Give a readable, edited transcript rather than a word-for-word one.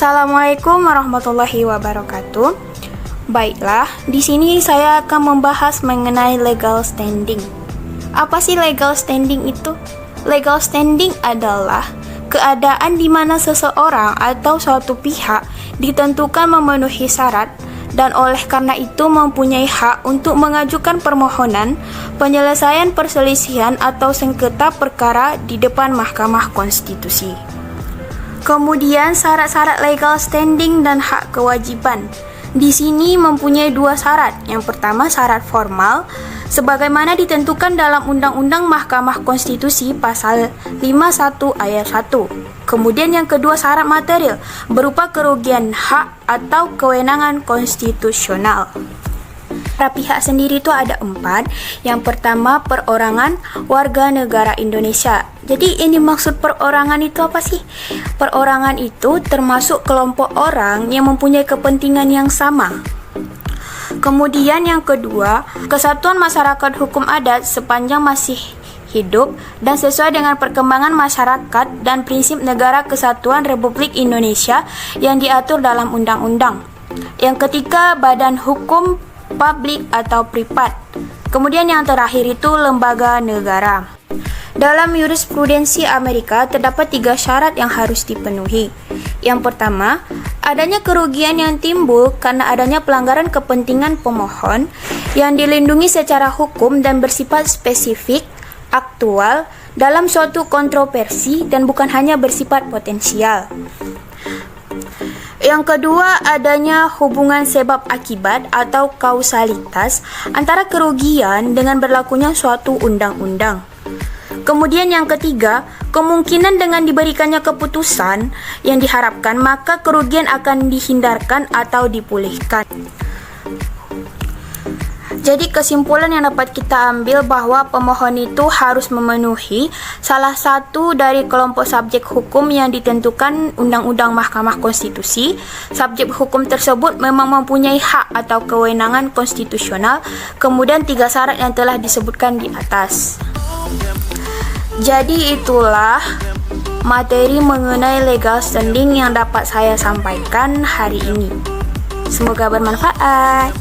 Assalamualaikum warahmatullahi wabarakatuh. Baiklah, di sini saya akan membahas mengenai legal standing. Apa sih legal standing itu? Legal standing adalah keadaan di mana seseorang atau suatu pihak ditentukan memenuhi syarat dan oleh karena itu mempunyai hak untuk mengajukan permohonan penyelesaian perselisihan atau sengketa perkara di depan Mahkamah Konstitusi. Kemudian syarat-syarat legal standing dan hak kewajiban. Di sini mempunyai dua syarat. Yang pertama syarat formal, sebagaimana ditentukan dalam Undang-Undang Mahkamah Konstitusi pasal 51 ayat 1. Kemudian yang kedua syarat material, berupa kerugian hak atau kewenangan konstitusional. Para pihak sendiri itu ada 4. Yang pertama perorangan warga negara Indonesia. Jadi ini maksud perorangan itu apa sih? Perorangan itu termasuk kelompok orang yang mempunyai kepentingan yang sama. Kemudian yang kedua, kesatuan masyarakat hukum adat sepanjang masih hidup dan sesuai dengan perkembangan masyarakat dan prinsip negara kesatuan Republik Indonesia yang diatur dalam undang-undang. Yang ketiga, badan hukum publik atau privat. Kemudian yang terakhir itu lembaga negara. Dalam jurisprudensi Amerika terdapat 3 syarat yang harus dipenuhi. Yang pertama, adanya kerugian yang timbul karena adanya pelanggaran kepentingan pemohon yang dilindungi secara hukum dan bersifat spesifik, aktual, dalam suatu kontroversi dan bukan hanya bersifat potensial. Yang kedua, adanya hubungan sebab akibat atau kausalitas antara kerugian dengan berlakunya suatu undang-undang. Kemudian yang ketiga, kemungkinan dengan diberikannya keputusan yang diharapkan maka kerugian akan dihindarkan atau dipulihkan. Jadi kesimpulan yang dapat kita ambil bahwa pemohon itu harus memenuhi salah satu dari kelompok subjek hukum yang ditentukan Undang-Undang Mahkamah Konstitusi. Subjek hukum tersebut memang mempunyai hak atau kewenangan konstitusional, kemudian 3 syarat yang telah disebutkan di atas. Jadi itulah materi mengenai legal standing yang dapat saya sampaikan hari ini. Semoga bermanfaat.